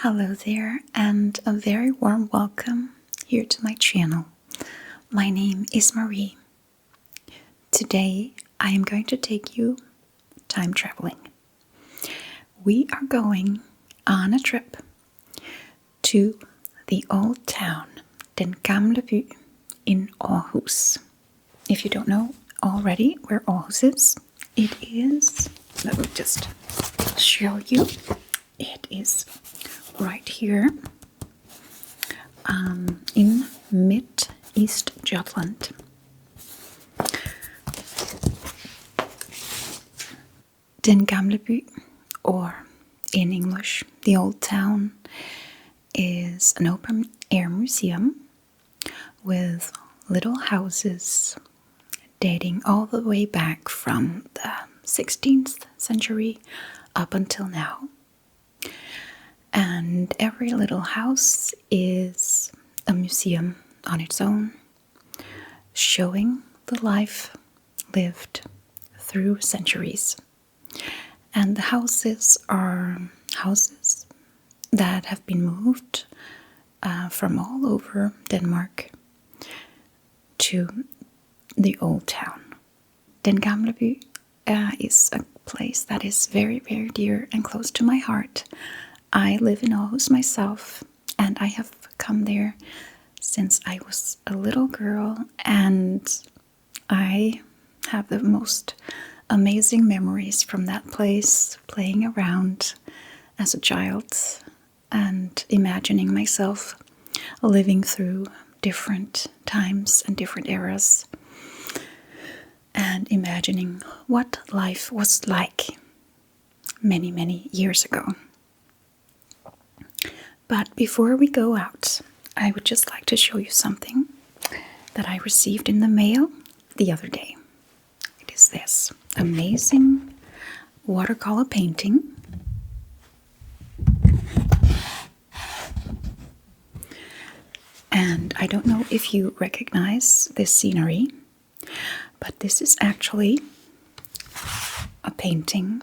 Hello there, and a very warm welcome here to my channel. My name is Marie. Today I am going to take you time traveling. We are going on a trip to the old town, Den Gamle By in Aarhus. If you don't know already where Aarhus is, it is, let me just show you, it is right here in mid-East Jutland. Den Gamle By, or in English, the Old Town, is an open-air museum with little houses dating all the way back from the 16th century up until now. And every little house is a museum on its own, showing the life lived through centuries. And the houses are houses that have been moved from all over Denmark to the old town. Den Gamle By is a place that is very, very dear and close to my heart. I live in Aarhus myself, and I have come there since I was a little girl, and I have the most amazing memories from that place, playing around as a child and imagining myself living through different times and different eras, and imagining what life was like many, many years ago. But before we go out, I would just like to show you something that I received in the mail the other day. It is this amazing watercolor painting. And I don't know if you recognize this scenery, but this is actually a painting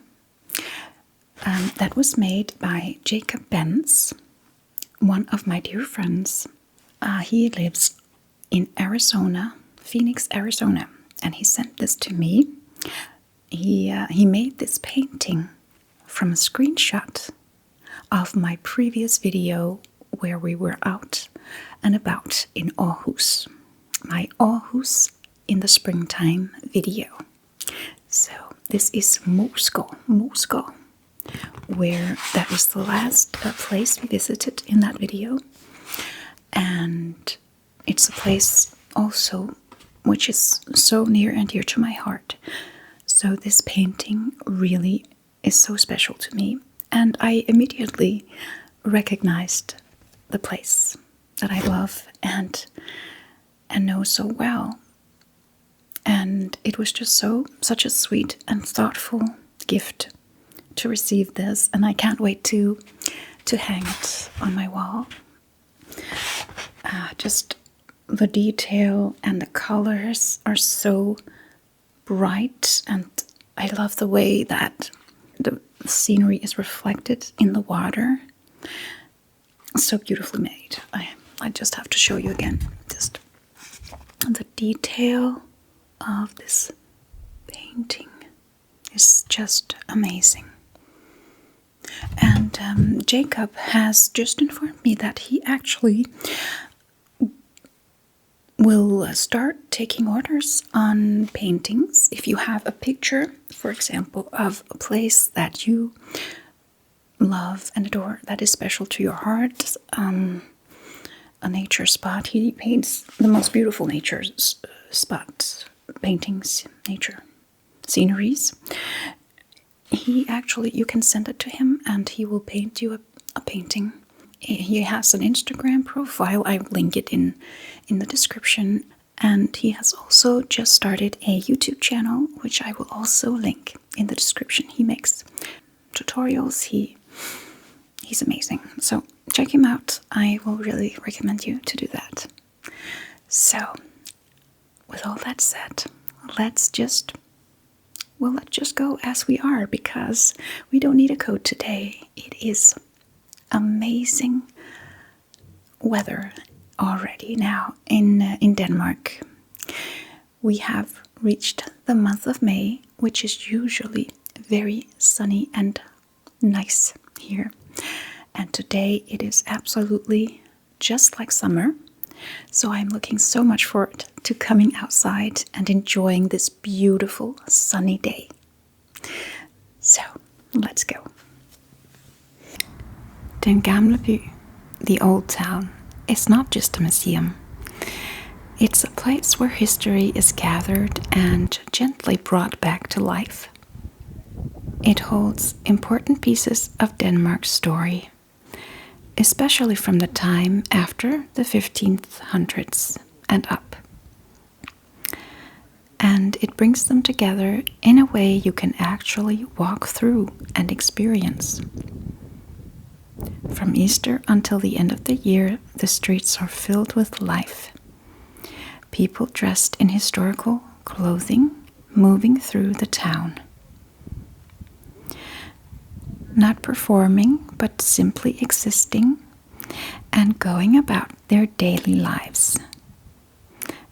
that was made by Jacob Benz, one of my dear friends. He lives in Arizona, Phoenix, Arizona, and he sent this to me. He made this painting from a screenshot of my previous video where we were out and about in Aarhus, my Aarhus in the springtime video. So this is Moskva, where that was the last place we visited in that video, and it's a place also which is so near and dear to my heart. So this painting really is so special to me, and I immediately recognized the place that I love and know so well. And it was just such a sweet and thoughtful gift to receive this, and I can't wait to hang it on my wall. Just the detail and the colors are so bright, and I love the way that the scenery is reflected in the water. So beautifully made. I just have to show you again just the detail of this painting is just amazing. And Jacob has just informed me that he actually will start taking orders on paintings. If you have a picture, for example, of a place that you love and adore, that is special to your heart, a nature spot. He paints the most beautiful nature spots, paintings, nature, sceneries. You can send it to him and he will paint you a painting. He has an Instagram profile. I will link it in the description. And he has also just started a YouTube channel, which I will also link in the description. He makes tutorials. He's amazing. So check him out. I will really recommend you to do that. So with all that said, let's just go as we are, because we don't need a code today. It is a May amazing weather already now in Denmark. We have reached the month of May, which is usually very sunny and nice here. And today it is absolutely just like summer. So I'm looking so much forward to coming outside and enjoying this beautiful sunny day. So let's go. Den Gamle By, the old town, is not just a museum. It's a place where history is gathered and gently brought back to life. It holds important pieces of Denmark's story, especially from the time after the 1500s and up. And it brings them together in a way you can actually walk through and experience. From Easter until the end of the year, the streets are filled with life. People dressed in historical clothing moving through the town. Not performing, but simply existing and going about their daily lives,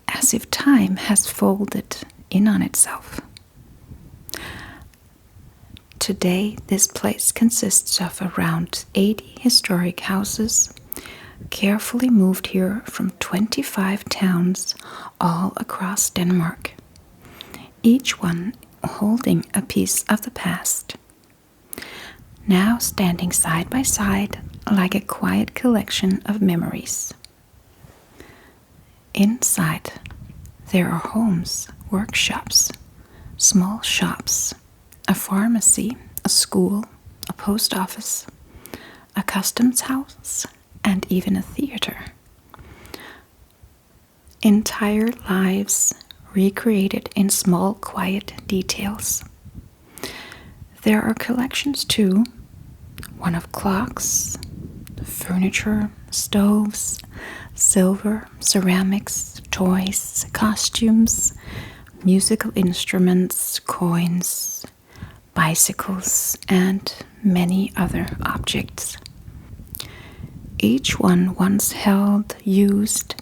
as if time has folded in on itself. Today, this place consists of around 80 historic houses, carefully moved here from 25 towns all across Denmark, each one holding a piece of the past, now standing side by side like a quiet collection of memories. Inside, there are homes, workshops, small shops, a pharmacy, a school, a post office, a customs house, and even a theater. Entire lives recreated in small, quiet details. There are collections too, one of clocks, furniture, stoves, silver, ceramics, toys, costumes, musical instruments, coins, bicycles, and many other objects. Each one once held, used,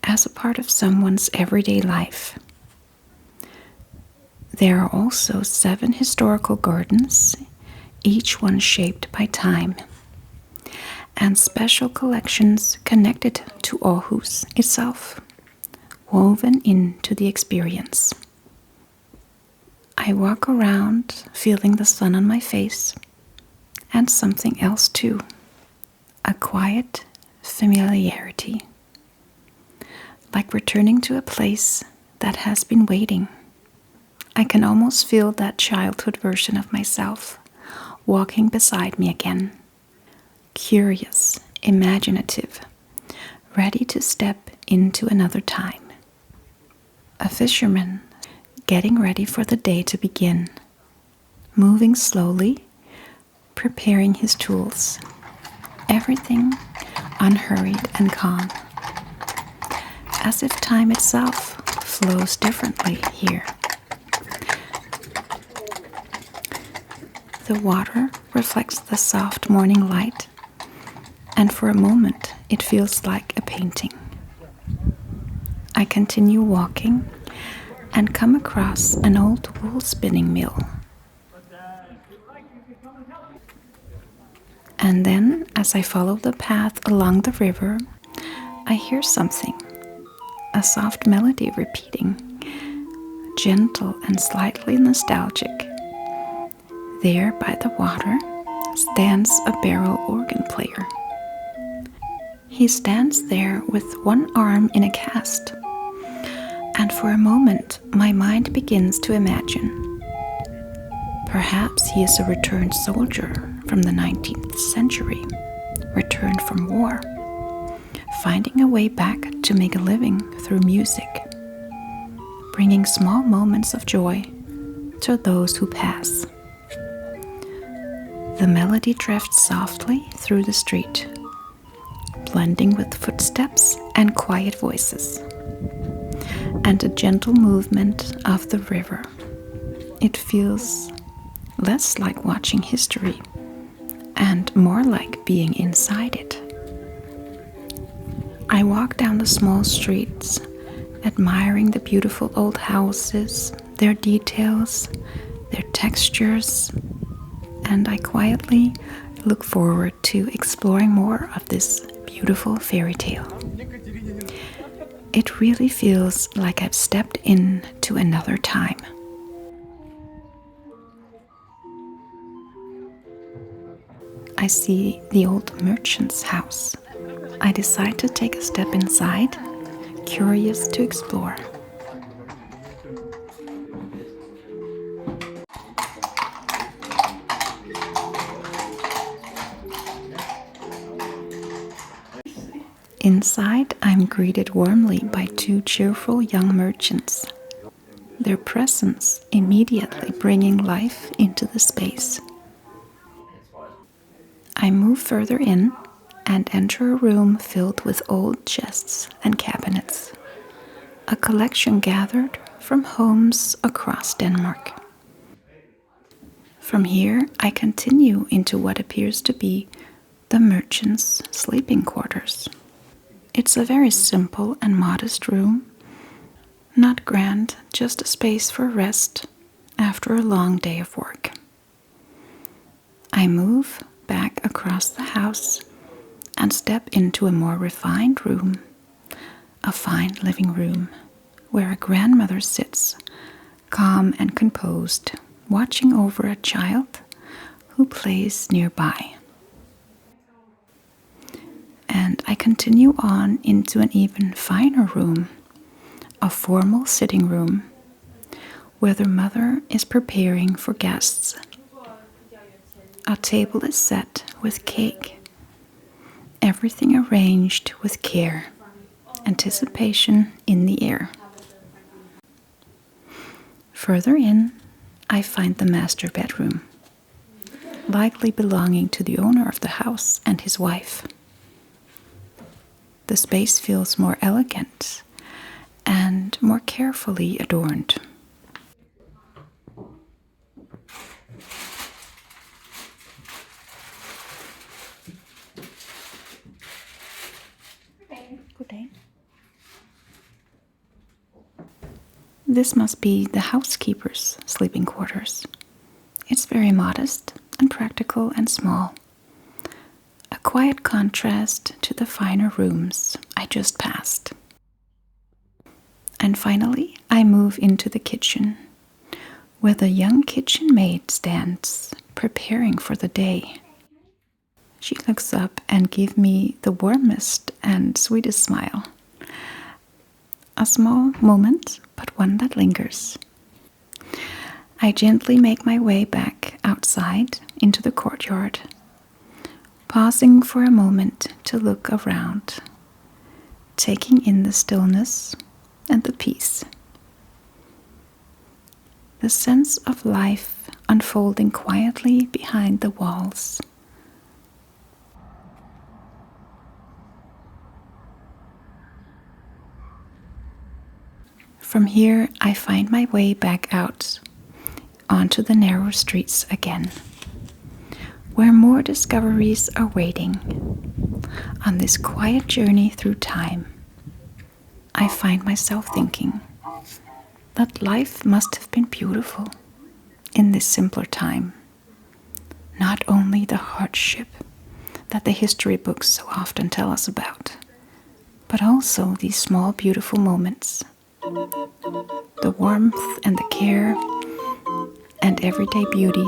as a part of someone's everyday life. There are also 7 historical gardens, each one shaped by time, and special collections connected to Aarhus itself, woven into the experience. I walk around feeling the sun on my face, and something else too, a quiet familiarity, like returning to a place that has been waiting. I can almost feel that childhood version of myself walking beside me again, curious, imaginative, ready to step into another time. A fisherman getting ready for the day to begin, moving slowly, preparing his tools, everything unhurried and calm, as if time itself flows differently here. The water reflects the soft morning light, and for a moment it feels like a painting. I continue walking and come across an old wool spinning mill. And then, as I follow the path along the river, I hear something, a soft melody repeating, gentle and slightly nostalgic. There by the water stands a barrel organ player. He stands there with one arm in a cast, and for a moment my mind begins to imagine. Perhaps he is a returned soldier from the 19th century, returned from war, finding a way back to make a living through music, bringing small moments of joy to those who pass. The melody drifts softly through the street, blending with footsteps and quiet voices, and a gentle movement of the river. It feels less like watching history and more like being inside it. I walk down the small streets, admiring the beautiful old houses, their details, their textures, and I quietly look forward to exploring more of this beautiful fairy tale. It really feels like I've stepped into another time. I see the old merchant's house. I decide to take a step inside, curious to explore. Inside, I'm greeted warmly by two cheerful young merchants, their presence immediately bringing life into the space. I move further in and enter a room filled with old chests and cabinets, a collection gathered from homes across Denmark. From here, I continue into what appears to be the merchant's sleeping quarters. It's a very simple and modest room, not grand, just a space for rest after a long day of work. I move back across the house and step into a more refined room, a fine living room, where a grandmother sits, calm and composed, watching over a child who plays nearby. And I continue on into an even finer room, a formal sitting room, where the mother is preparing for guests. A table is set with cake, everything arranged with care, anticipation in the air. Further in, I find the master bedroom, likely belonging to the owner of the house and his wife. The space feels more elegant and more carefully adorned. Good day. This must be the housekeeper's sleeping quarters. It's very modest and practical and small. A quiet contrast to the finer rooms I just passed. And finally, I move into the kitchen, where the young kitchen maid stands, preparing for the day. She looks up and gives me the warmest and sweetest smile. A small moment, but one that lingers. I gently make my way back outside into the courtyard, pausing for a moment to look around, taking in the stillness and the peace. The sense of life unfolding quietly behind the walls. From here, I find my way back out onto the narrow streets again, where more discoveries are waiting. On this quiet journey through time, I find myself thinking that life must have been beautiful in this simpler time. Not only the hardship that the history books so often tell us about, but also these small beautiful moments. The warmth and the care and everyday beauty.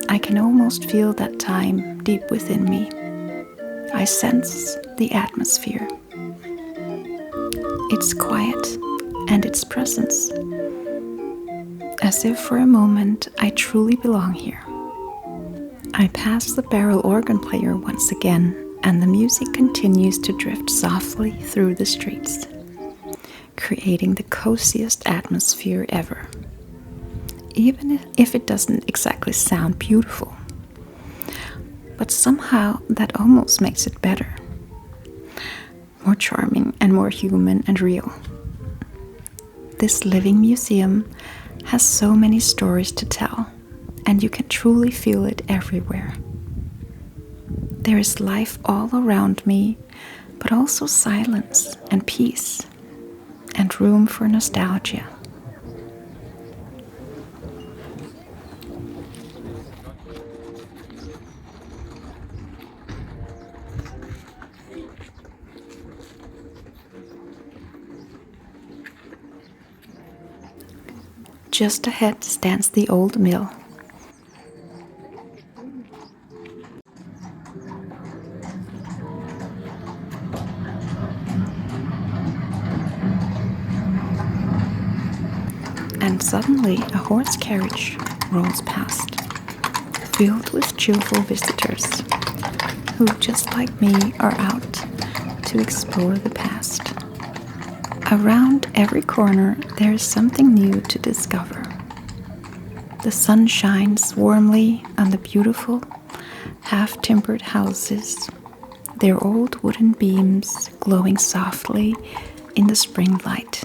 I can almost feel that time deep within me. I sense the atmosphere, its quiet and its presence, as if for a moment I truly belong here. I pass the barrel organ player once again, and the music continues to drift softly through the streets, creating the coziest atmosphere ever, even if it doesn't exactly sound beautiful. But somehow that almost makes it better, more charming and more human and real. This living museum has so many stories to tell, and you can truly feel it everywhere. There is life all around me, but also silence and peace, and room for nostalgia. Just ahead stands the old mill. And suddenly a horse carriage rolls past, filled with cheerful visitors who, just like me, are out to explore the past. Around every corner there is something new to discover. The sun shines warmly on the beautiful, half-timbered houses, their old wooden beams glowing softly in the spring light.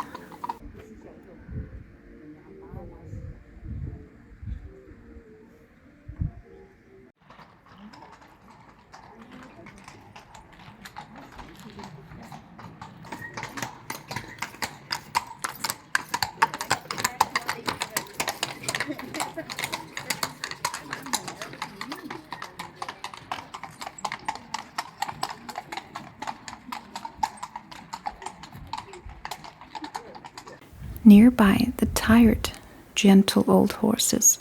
Nearby, the tired, gentle old horses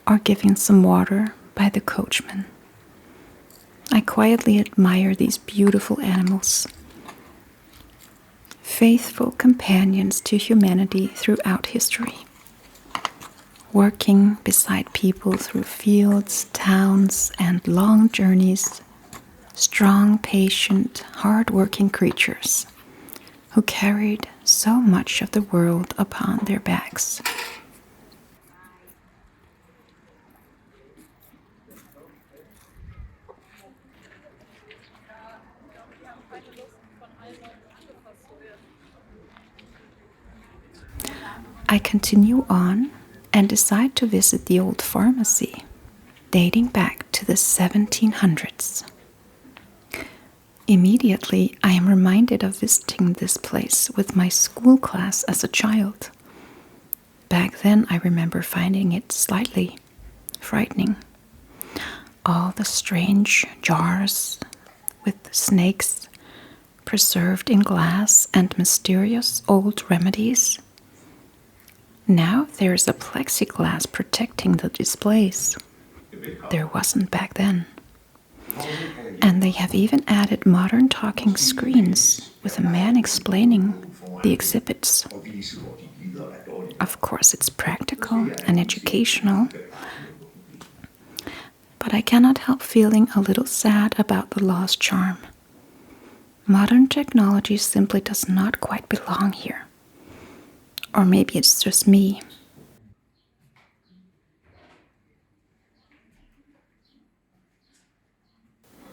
are given some water by the coachman. I quietly admire these beautiful animals, faithful companions to humanity throughout history, working beside people through fields, towns, and long journeys. Strong, patient, hard-working creatures who carried so much of the world upon their backs. I continue on and decide to visit the old pharmacy, dating back to the 1700s. Immediately, I am reminded of visiting this place with my school class as a child. Back then, I remember finding it slightly frightening. All the strange jars with snakes preserved in glass and mysterious old remedies. Now there's a plexiglass protecting the displays. There wasn't back then. And they have even added modern talking screens with a man explaining the exhibits. Of course, it's practical and educational, but I cannot help feeling a little sad about the lost charm. Modern technology simply does not quite belong here. Or maybe it's just me.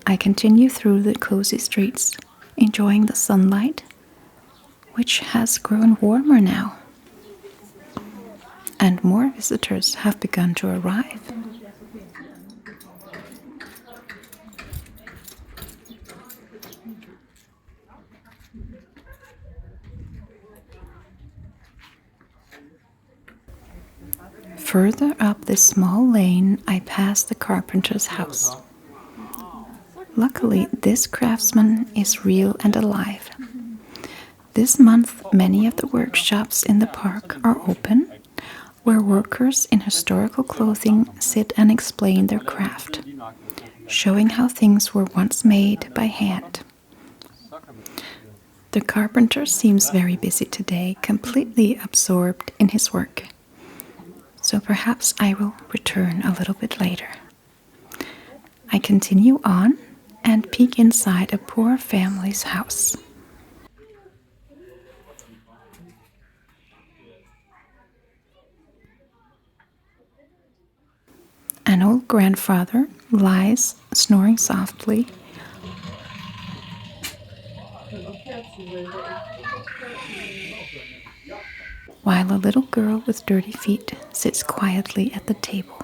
I continue through the cozy streets, enjoying the sunlight, which has grown warmer now. And more visitors have begun to arrive. Further up this small lane, I pass the carpenter's house. Luckily, this craftsman is real and alive. This month, many of the workshops in the park are open, where workers in historical clothing sit and explain their craft, showing how things were once made by hand. The carpenter seems very busy today, completely absorbed in his work. So perhaps I will return a little bit later. I continue on and peek inside a poor family's house. An old grandfather lies snoring softly, while a little girl with dirty feet sits quietly at the table.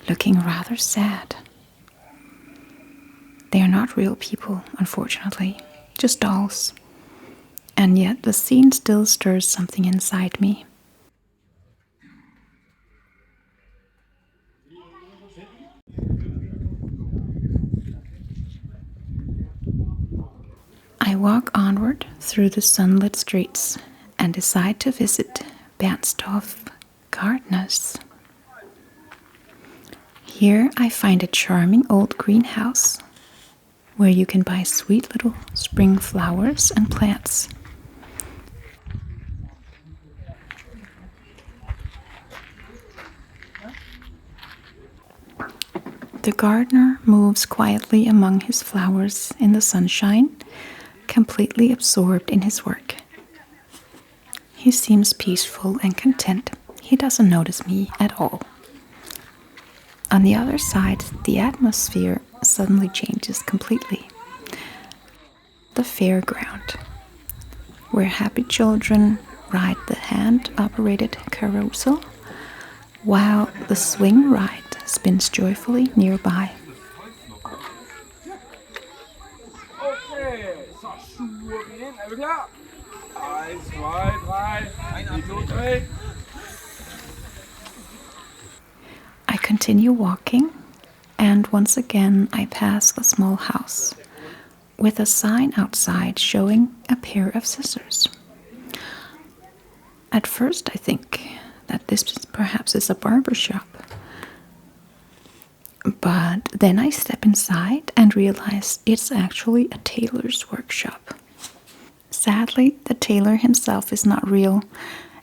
looking rather sad. They are not real people, unfortunately, just dolls. And yet the scene still stirs something inside me. I walk onward through the sunlit streets and decide to visit Bernstorff Gardeners. Here I find a charming old greenhouse where you can buy sweet little spring flowers and plants. The gardener moves quietly among his flowers in the sunshine, completely absorbed in his work. He seems peaceful and content. He doesn't notice me at all. On the other side, the atmosphere suddenly changes completely. The fairground, where happy children ride the hand-operated carousel, while the swing ride spins joyfully nearby. Okay, så suger vi ind. Er vi klar? 1, 2, 3. I continue walking, and once again I pass a small house with a sign outside showing a pair of scissors. At first I think that this perhaps is a barber shop. But then I step inside and realize it's actually a tailor's workshop. Sadly, the tailor himself is not real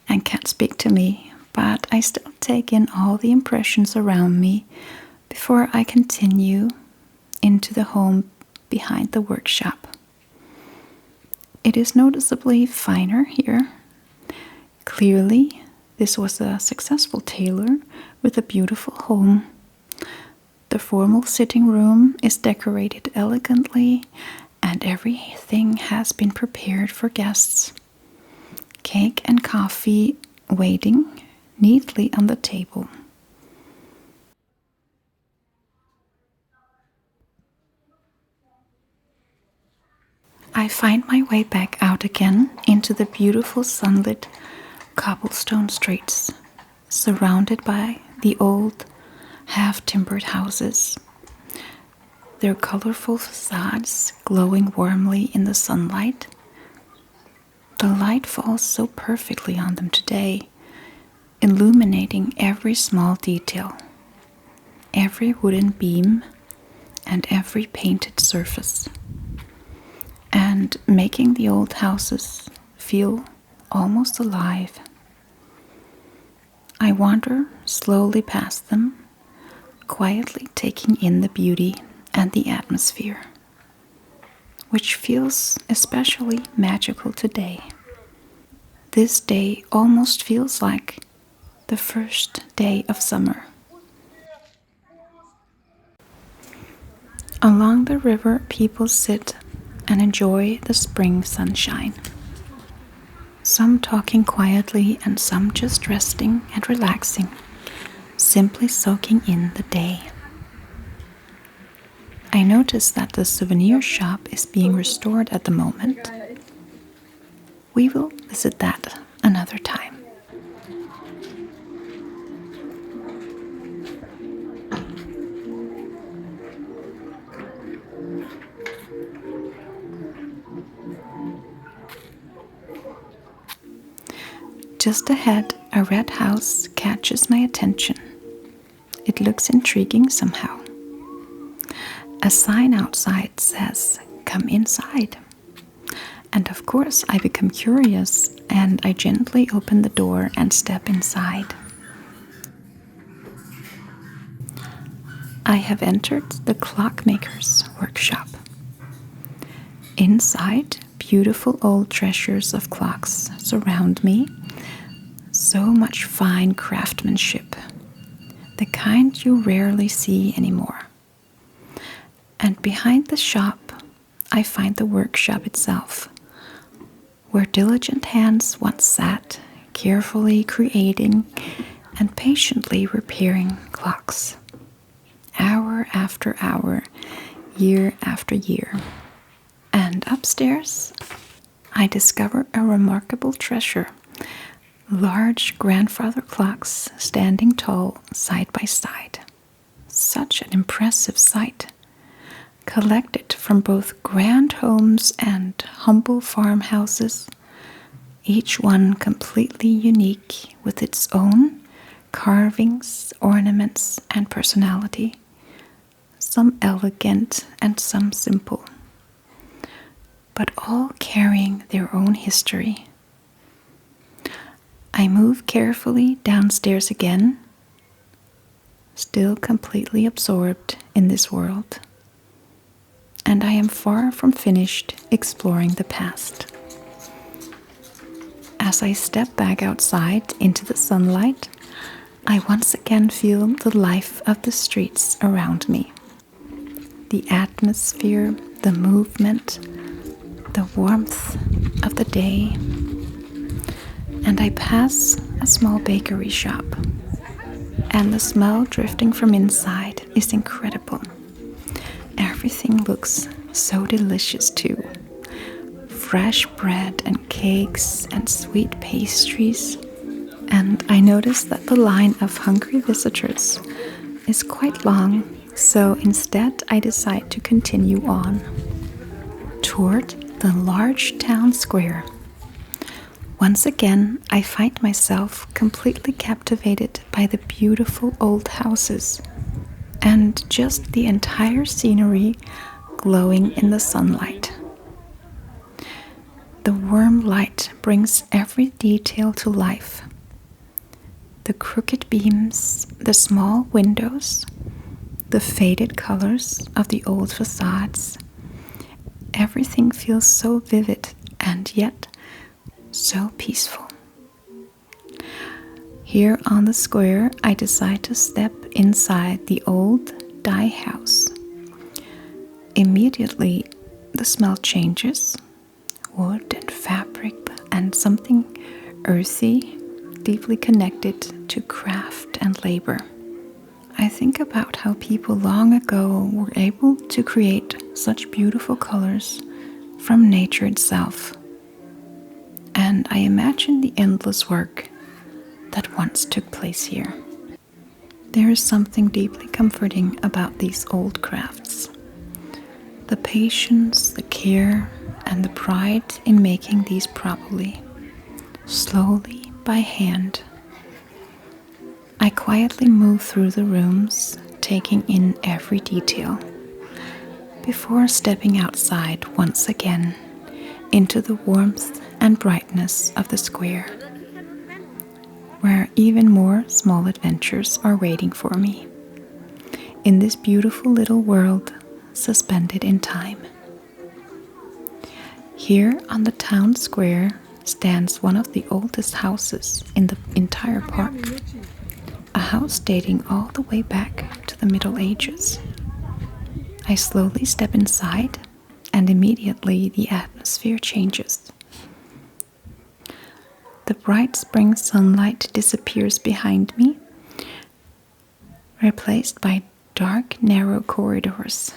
and can't speak to me, but I still take in all the impressions around me before I continue into the home behind the workshop. It is noticeably finer here. Clearly, this was a successful tailor with a beautiful home. The formal sitting room is decorated elegantly, and everything has been prepared for guests. Cake and coffee waiting neatly on the table. I find my way back out again into the beautiful sunlit cobblestone streets, surrounded by the old half-timbered houses, their colorful facades glowing warmly in the sunlight. The light falls so perfectly on them today, illuminating every small detail, every wooden beam, and every painted surface, and making the old houses feel almost alive. I wander slowly past them, quietly taking in the beauty and the atmosphere, which feels especially magical today. This day almost feels like the first day of summer. Along the river, people sit and enjoy the spring sunshine. Some talking quietly and some just resting and relaxing, simply soaking in the day. I notice that the souvenir shop is being restored at the moment. We will visit that another time. Just ahead, a red house catches my attention. It looks intriguing somehow. A sign outside says, "Come inside." And of course, I become curious and I gently open the door and step inside. I have entered the clockmaker's workshop. Inside, beautiful old treasures of clocks surround me. So much fine craftsmanship, the kind you rarely see anymore. And behind the shop, I find the workshop itself, where diligent hands once sat, carefully creating and patiently repairing clocks. hour after hour, year after year. And upstairs, I discover a remarkable treasure. Large grandfather clocks standing tall side by side. Such an impressive sight. Collected from both grand homes and humble farmhouses, each one completely unique with its own carvings, ornaments, and personality, some elegant and some simple, but all carrying their own history. I move carefully downstairs again, still completely absorbed in this world, and I am far from finished exploring the past. As I step back outside into the sunlight, I once again feel the life of the streets around me. The atmosphere, the movement, the warmth of the day. And I pass a small bakery shop, and the smell drifting from inside is incredible. Everything looks so delicious too. Fresh bread and cakes and sweet pastries. And I notice that the line of hungry visitors is quite long, so instead I decide to continue on toward the large town square. Once again, I find myself completely captivated by the beautiful old houses and just the entire scenery glowing in the sunlight. The warm light brings every detail to life. The crooked beams, the small windows, the faded colors of the old facades. Everything feels so vivid and yet so peaceful. Here on the square, I decide to step inside the old dye house. Immediately, the smell changes. Wood and fabric and something earthy, deeply connected to craft and labor. I think about how people long ago were able to create such beautiful colors from nature itself. And I imagine the endless work that once took place here. There is something deeply comforting about these old crafts. The patience, the care, and the pride in making these properly, slowly by hand. I quietly move through the rooms, taking in every detail, before stepping outside once again into the warmth and brightness of the square, where even more small adventures are waiting for me, in this beautiful little world suspended in time. Here on the town square stands one of the oldest houses in the entire park, a house dating all the way back to the Middle Ages. I slowly step inside, and immediately the atmosphere changes. The bright spring sunlight disappears behind me, replaced by dark, narrow corridors,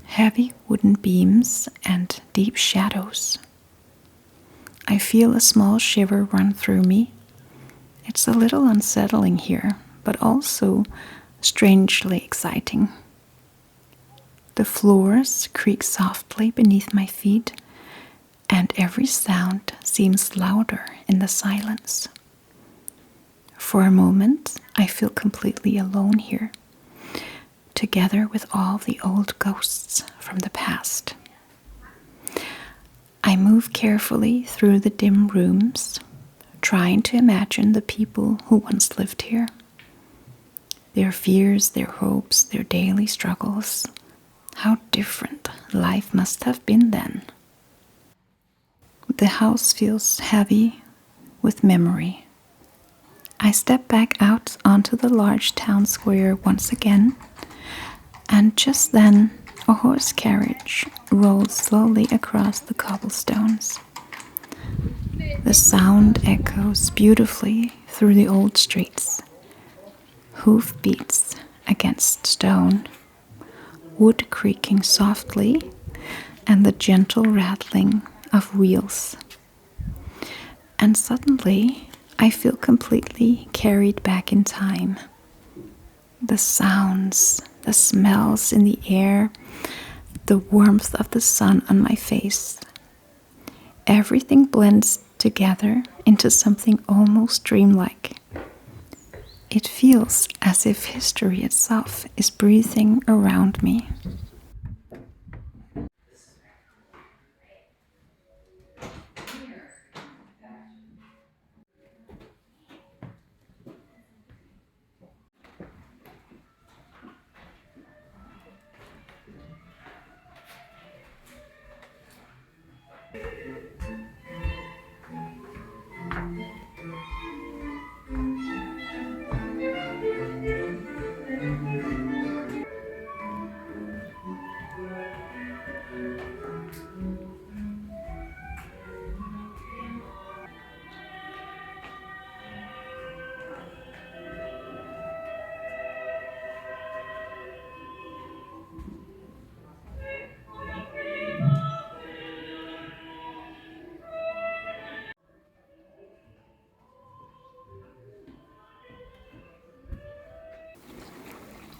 heavy wooden beams, and deep shadows. I feel a small shiver run through me. It's a little unsettling here, but also strangely exciting. The floors creak softly beneath my feet, and every sound seems louder in the silence. For a moment, I feel completely alone here, together with all the old ghosts from the past. I move carefully through the dim rooms, trying to imagine the people who once lived here. Their fears, their hopes, their daily struggles. How different life must have been then. The house feels heavy with memory. I step back out onto the large town square once again, and just then a horse carriage rolls slowly across the cobblestones. The sound echoes beautifully through the old streets. Hoof beats against stone, wood creaking softly, and the gentle rattling of wheels. And suddenly, I feel completely carried back in time. The sounds, the smells in the air, the warmth of the sun on my face. Everything blends together into something almost dreamlike. It feels as if history itself is breathing around me.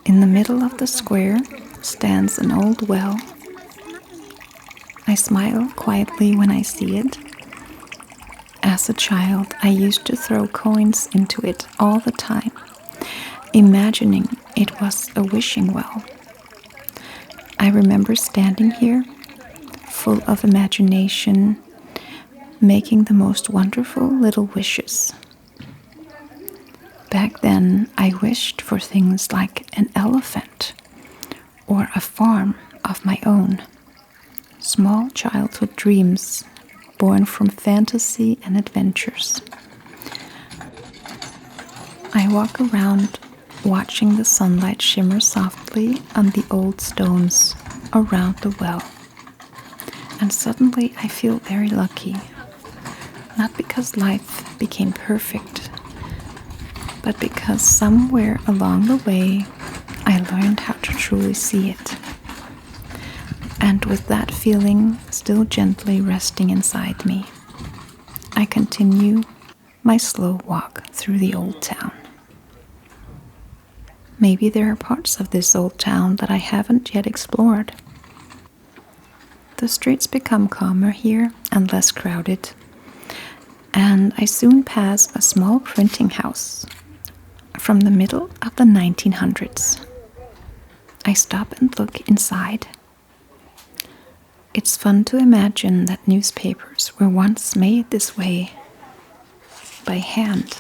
In the middle of the square stands an old well. I smile quietly when I see it. As a child, I used to throw coins into it all the time, imagining it was a wishing well. I remember standing here, full of imagination, making the most wonderful little wishes. Back then, I wished for things like an elephant or a farm of my own. Small childhood dreams born from fantasy and adventures. I walk around watching the sunlight shimmer softly on the old stones around the well. And suddenly I feel very lucky. Not because life became perfect, but because somewhere along the way I learned how to truly see it. And with that feeling still gently resting inside me, I continue my slow walk through the old town. Maybe there are parts of this old town that I haven't yet explored. The streets become calmer here and less crowded, and I soon pass a small printing house from the middle of the 1900s. I stop and look inside. It's fun to imagine that newspapers were once made this way, by hand.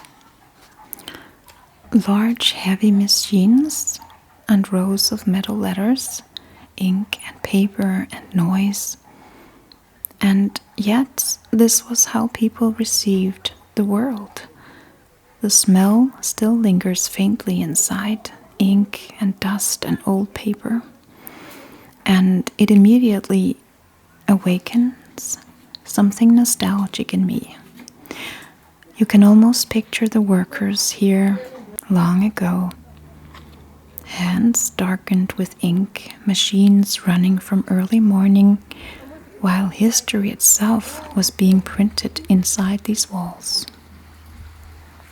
Large, heavy machines and rows of metal letters, ink and paper and noise. And yet, this was how people received the world. The smell still lingers faintly inside, ink and dust and old paper. And it immediately awakens something nostalgic in me. You can almost picture the workers here long ago. Hands darkened with ink, machines running from early morning, while history itself was being printed inside these walls.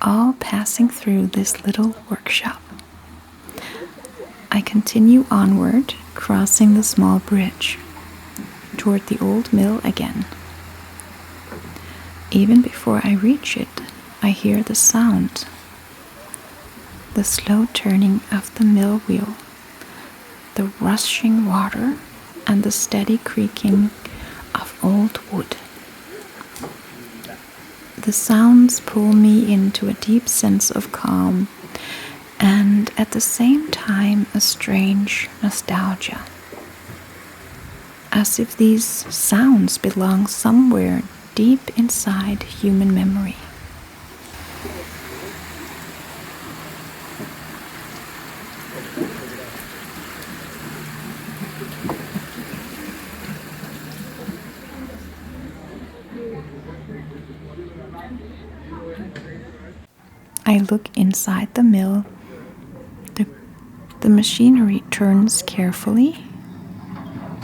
All passing through this little workshop. I continue onward, crossing the small bridge, toward the old mill again. Even before I reach it, I hear the sound. The slow turning of the mill wheel, the rushing water, and the steady creaking of old wood. The sounds pull me into a deep sense of calm and at the same time a strange nostalgia. As if these sounds belong somewhere deep inside human memory. I look inside the mill. The The machinery turns carefully,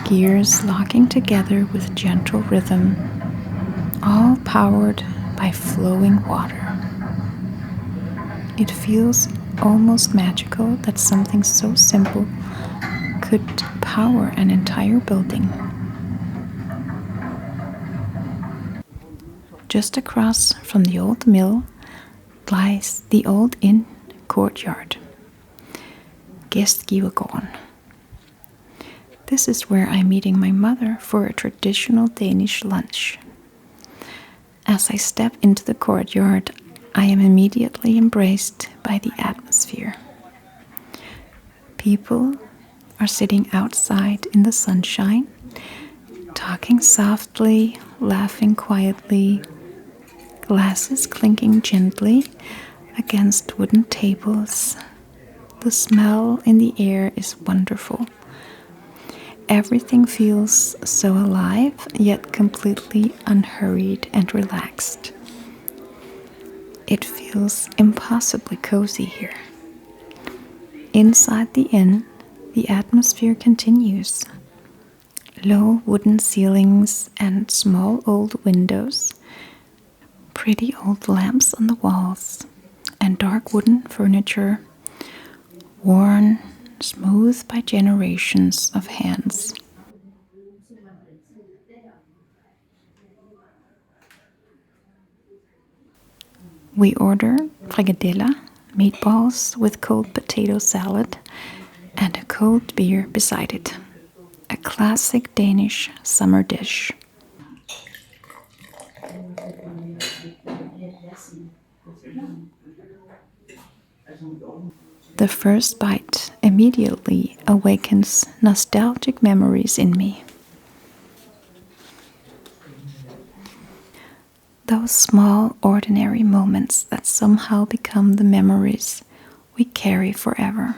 gears locking together with gentle rhythm, all powered by flowing water. It feels almost magical that something so simple could power an entire building. Just across from the old mill lies the old inn courtyard, Gæstgivergården. This is where I'm meeting my mother for a traditional Danish lunch. As I step into the courtyard, I am immediately embraced by the atmosphere. People are sitting outside in the sunshine, talking softly, laughing quietly, glasses clinking gently against wooden tables. The smell in the air is wonderful. Everything feels so alive, yet completely unhurried and relaxed. It feels impossibly cozy here. Inside the inn, the atmosphere continues. Low wooden ceilings and small old windows, pretty old lamps on the walls, and dark wooden furniture, worn smooth by generations of hands. We order frikadeller, meatballs with cold potato salad, and a cold beer beside it. A classic Danish summer dish. The first bite immediately awakens nostalgic memories in me. Those small, ordinary moments that somehow become the memories we carry forever.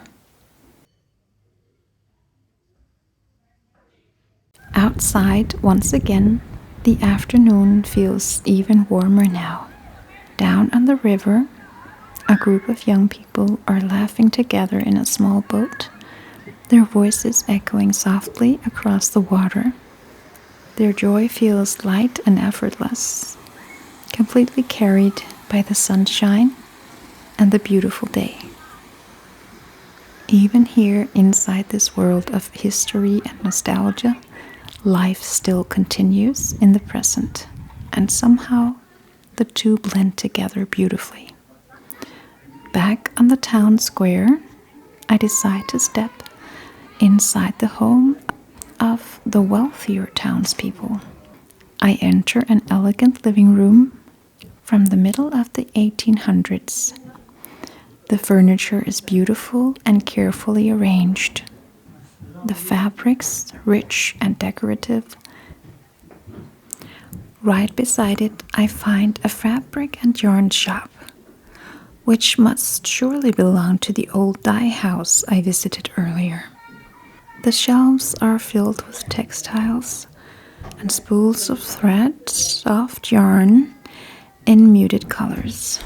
Outside, once again, the afternoon feels even warmer now. Down on the river, a group of young people are laughing together in a small boat, their voices echoing softly across the water. Their joy feels light and effortless, completely carried by the sunshine and the beautiful day. Even here inside this world of history and nostalgia, life still continues in the present, and somehow the two blend together beautifully. Back on the town square, I decide to step inside the home of the wealthier townspeople. I enter an elegant living room from the middle of the 1800s. The furniture is beautiful and carefully arranged. The fabrics rich and decorative. Right beside it, I find a fabric and yarn shop, which must surely belong to the old dye house I visited earlier. The shelves are filled with textiles and spools of thread, soft yarn in muted colors.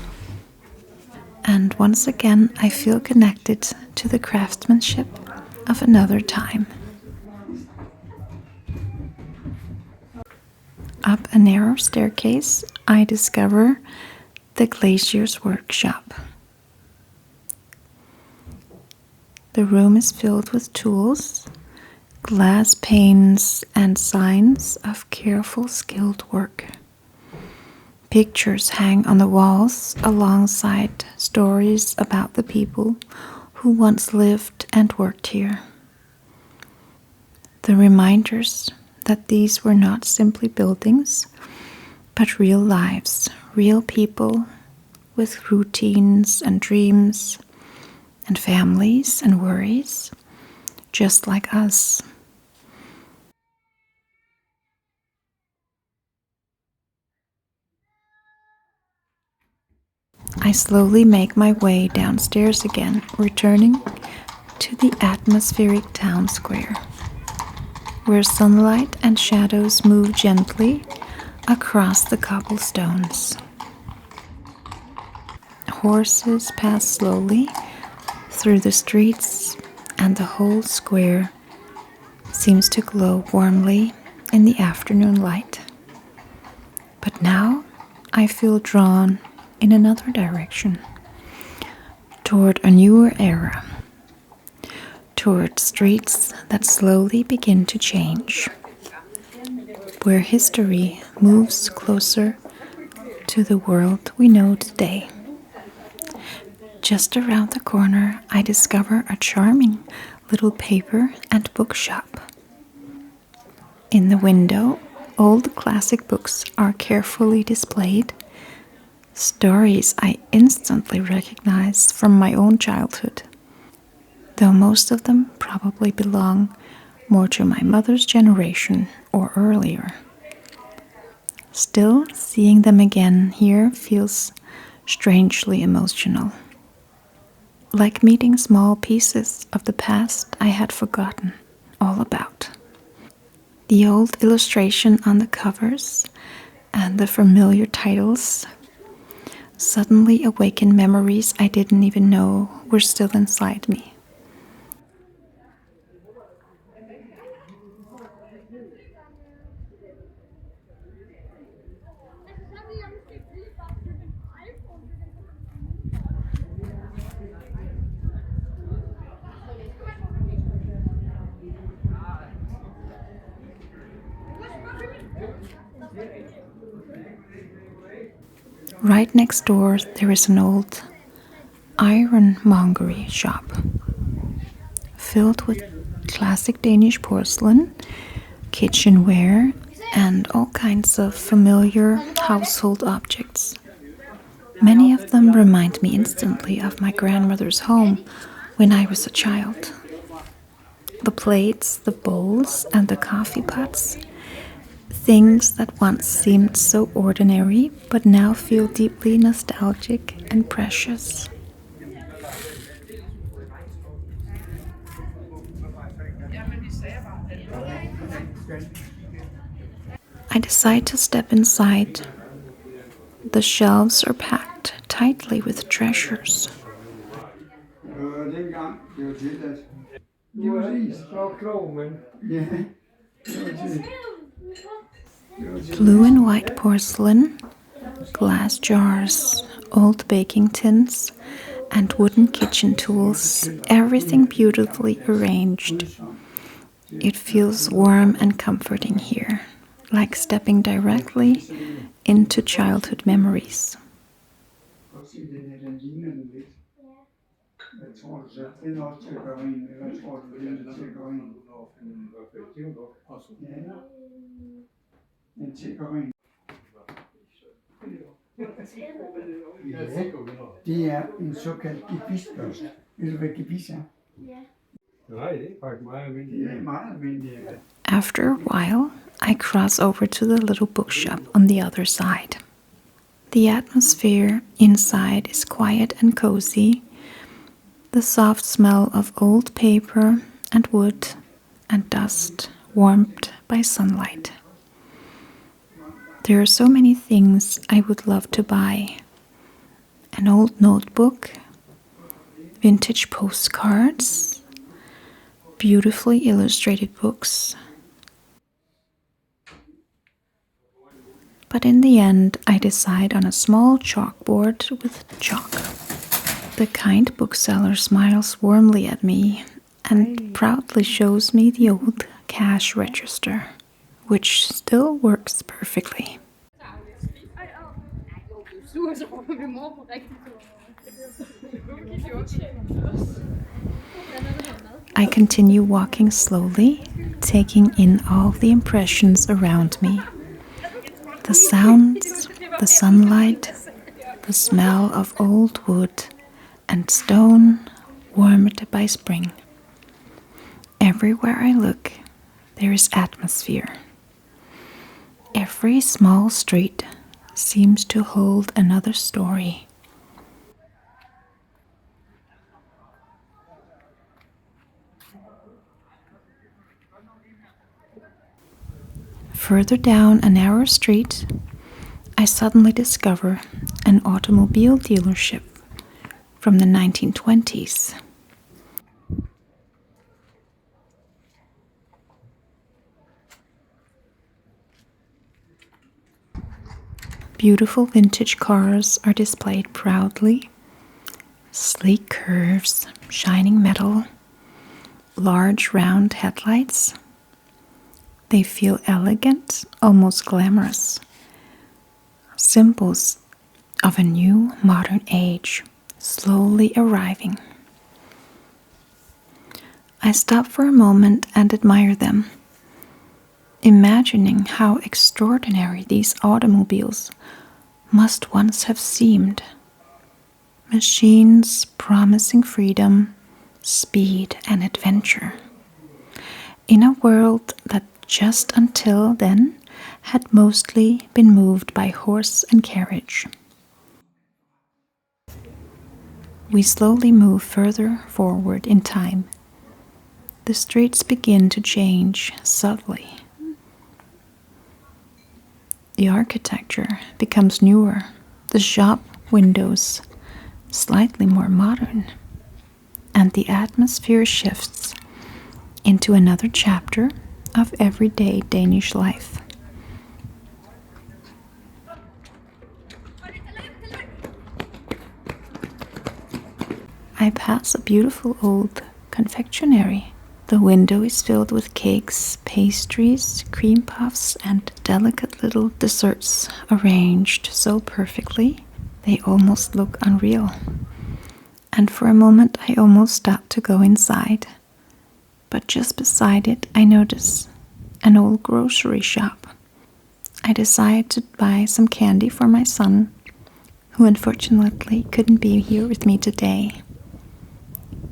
And once again, I feel connected to the craftsmanship of another time. Up a narrow staircase, I discover the glazier's workshop. The room is filled with tools, glass panes, and signs of careful, skilled work. Pictures hang on the walls alongside stories about the people who once lived and worked here. The reminders that these were not simply buildings, but real lives, real people with routines and dreams and families and worries, just like us. I slowly make my way downstairs again, returning to the atmospheric town square, where sunlight and shadows move gently across the cobblestones. Horses pass slowly through the streets, and the whole square seems to glow warmly in the afternoon light. But now I feel drawn in another direction, toward a newer era, toward streets that slowly begin to change, where history moves closer to the world we know today. Just around the corner, I discover a charming little paper and bookshop. In the window, old classic books are carefully displayed, stories I instantly recognize from my own childhood, though most of them probably belong more to my mother's generation or earlier. Still, seeing them again here feels strangely emotional, like meeting small pieces of the past I had forgotten all about. The old illustration on the covers and the familiar titles suddenly awaken memories I didn't even know were still inside me. Right next door, there is an old ironmongery shop filled with classic Danish porcelain, kitchenware, and all kinds of familiar household objects. Many of them remind me instantly of my grandmother's home when I was a child. The plates, the bowls, and the coffee pots, things that once seemed so ordinary but now feel deeply nostalgic and precious. I decide to step inside. The shelves are packed tightly with treasures. Dengang det var tilladt. Lige præcis. Så klog, men... Ja, det var tilladt. Blue and white porcelain, glass jars, old baking tins, and wooden kitchen tools, everything beautifully arranged. It feels warm and comforting here, like stepping directly into childhood memories. Det er en såkaldt gebisbørste. Ved du, hvad gebis er? Nej, det er faktisk meget almindeligt. Det er meget almindeligt. After a while, I cross over to the little bookshop on the other side. The atmosphere inside is quiet and cozy. The soft smell of old paper and wood and dust warmed by sunlight. There are so many things I would love to buy. An old notebook, vintage postcards, beautifully illustrated books. But in the end, I decide on a small chalkboard with chalk. The kind bookseller smiles warmly at me and proudly shows me the old cash register, which still works perfectly. I continue walking slowly, taking in all the impressions around me. The sounds, the sunlight, the smell of old wood and stone warmed by spring. Everywhere I look, there is atmosphere. Every small street seems to hold another story. Further down a narrow street, I suddenly discover an automobile dealership from the 1920s. Beautiful vintage cars are displayed proudly. Sleek curves, shining metal, large round headlights. They feel elegant, almost glamorous. Symbols of a new modern age slowly arriving. I stop for a moment and admire them, imagining how extraordinary these automobiles must once have seemed. Machines promising freedom, speed, and adventure. In a world that just until then had mostly been moved by horse and carriage. We slowly move further forward in time. The streets begin to change subtly. The architecture becomes newer, the shop windows slightly more modern, and the atmosphere shifts into another chapter of everyday Danish life. I pass a beautiful old confectionery. The window is filled with cakes, pastries, cream puffs, and delicate little desserts arranged so perfectly they almost look unreal. And for a moment I almost stop to go inside. But just beside it I notice an old grocery shop. I decide to buy some candy for my son, who unfortunately couldn't be here with me today.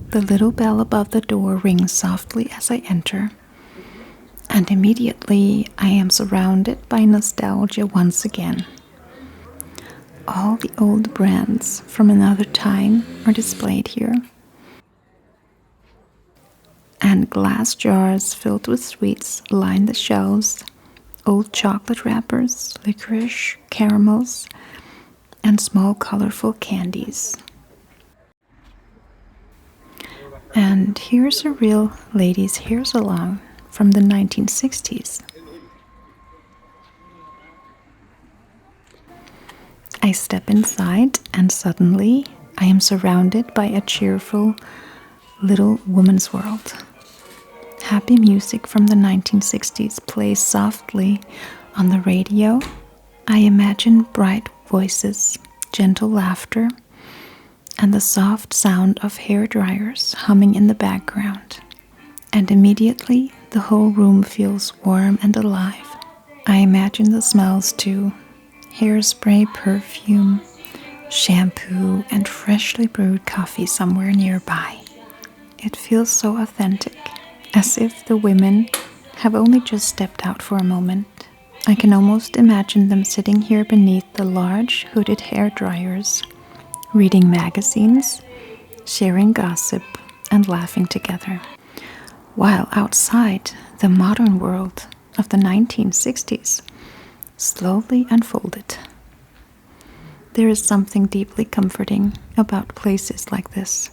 The little bell above the door rings softly as I enter, and immediately I am surrounded by nostalgia once again. All the old brands from another time are displayed here, and glass jars filled with sweets line the shelves. Old chocolate wrappers, licorice, caramels, and small colorful candies. And here's a real ladies' hair salon from the 1960s. I step inside and suddenly I am surrounded by a cheerful little woman's world. Happy music from the 1960s plays softly on the radio. I imagine bright voices, gentle laughter, and the soft sound of hair dryers humming in the background. And immediately the whole room feels warm and alive. I imagine the smells too. Hairspray, perfume, shampoo, and freshly brewed coffee somewhere nearby. It feels so authentic, as if the women have only just stepped out for a moment. I can almost imagine them sitting here beneath the large hooded hair dryers, reading magazines, sharing gossip, and laughing together. While outside, the modern world of the 1960s slowly unfolded. There is something deeply comforting about places like this.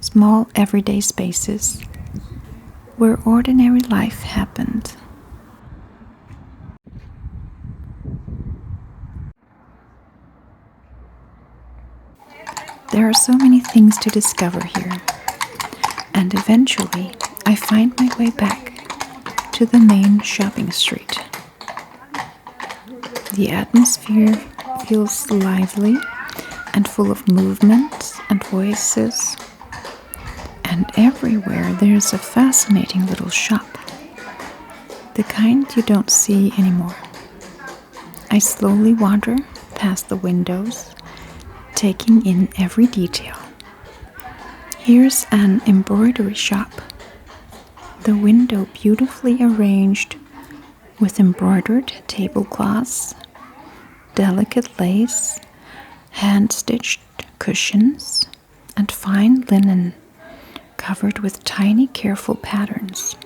Small everyday spaces where ordinary life happened. There are so many things to discover here, and eventually I find my way back to the main shopping street. The atmosphere feels lively and full of movement and voices, and everywhere there's a fascinating little shop, the kind you don't see anymore. I slowly wander past the windows, taking in every detail. Here's an embroidery shop. The window beautifully arranged with embroidered tablecloths, delicate lace, hand-stitched cushions, and fine linen covered with tiny, careful patterns.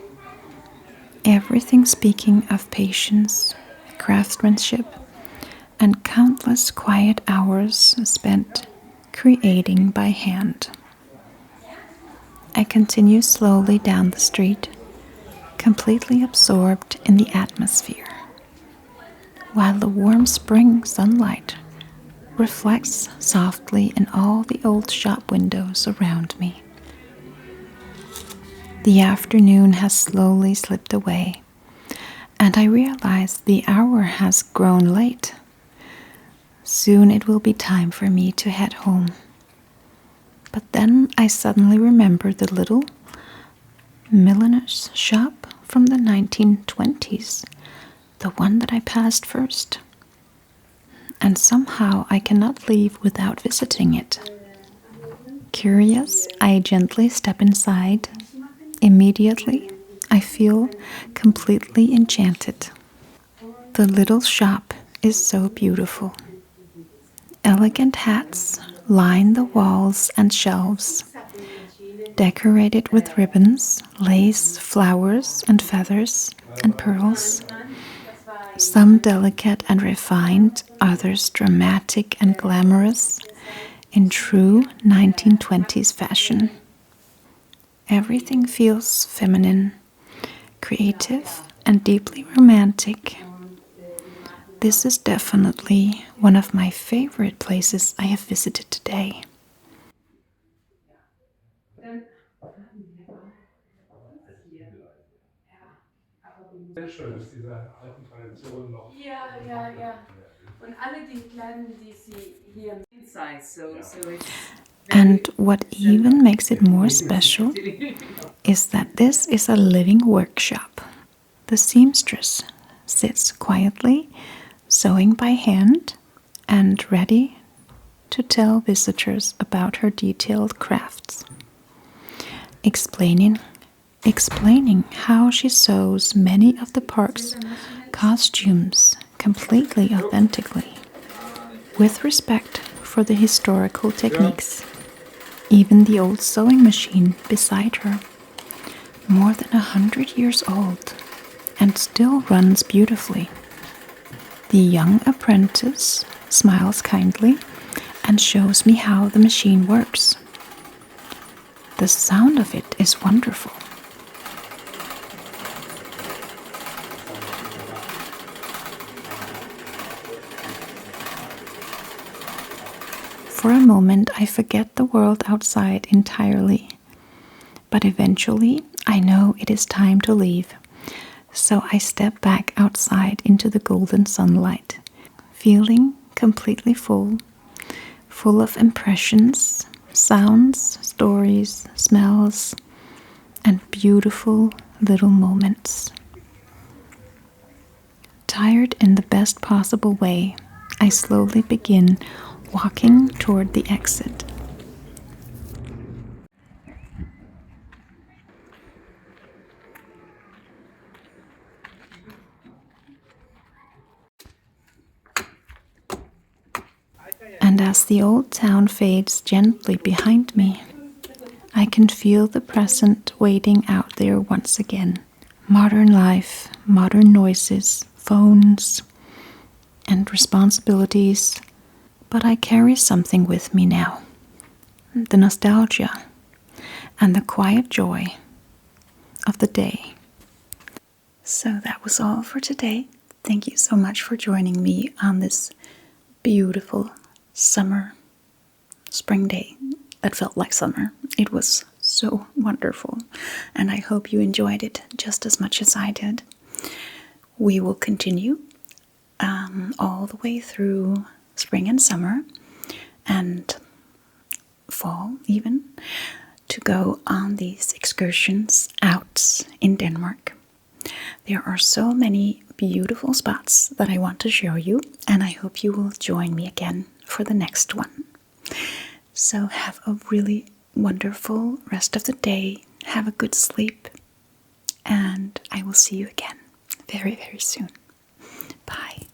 Everything speaking of patience, craftsmanship, and countless quiet hours spent creating by hand. I continue slowly down the street, completely absorbed in the atmosphere. while the warm spring sunlight reflects softly in all the old shop windows around me. The afternoon has slowly slipped away, and I realize the hour has grown late. Soon it will be time for me to head home. But then I suddenly remember the little milliner's shop from the 1920s, the one that I passed first. And somehow I cannot leave without visiting it. Curious, I gently step inside. Immediately, I feel completely enchanted. The little shop is so beautiful. Elegant hats line the walls and shelves, decorated with ribbons, lace, flowers, and feathers, and pearls. Some delicate and refined, others dramatic and glamorous, in true 1920s fashion. Everything feels feminine, creative, and deeply romantic. This is definitely one of my favorite places I have visited today. Sehr schön ist diese alten Traditionen noch. Ja, ja, ja. Und alle die Kleinen, die sie hier inside, so it's And what even makes it more special is that this is a living workshop. The seamstress sits quietly, sewing by hand, and ready to tell visitors about her detailed crafts. Explaining how she sews many of the park's costumes completely authentically, with respect for the historical techniques. Even the old sewing machine beside her, more than 100 years old, and still runs beautifully. The young apprentice smiles kindly and shows me how the machine works. The sound of it is wonderful. For a moment, I forget the world outside entirely. But eventually, I know it is time to leave. So I step back outside into the golden sunlight, feeling completely full of impressions, sounds, stories, smells, and beautiful little moments. Tired in the best possible way, I slowly begin walking toward the exit. And as the old town fades gently behind me, I can feel the present waiting out there once again. Modern life, modern noises, phones, and responsibilities. But I carry something with me now. The nostalgia and the quiet joy of the day. So that was all for today. Thank you so much for joining me on this beautiful spring day that felt like summer. It was so wonderful, and I hope you enjoyed it just as much as I did. We will continue all the way through spring and summer and fall even to go on these excursions out in Denmark. There are so many beautiful spots that I want to show you, and I hope you will join me again for the next one. So have a really wonderful rest of the day. Have a good sleep, and I will see you again very, very soon. Bye.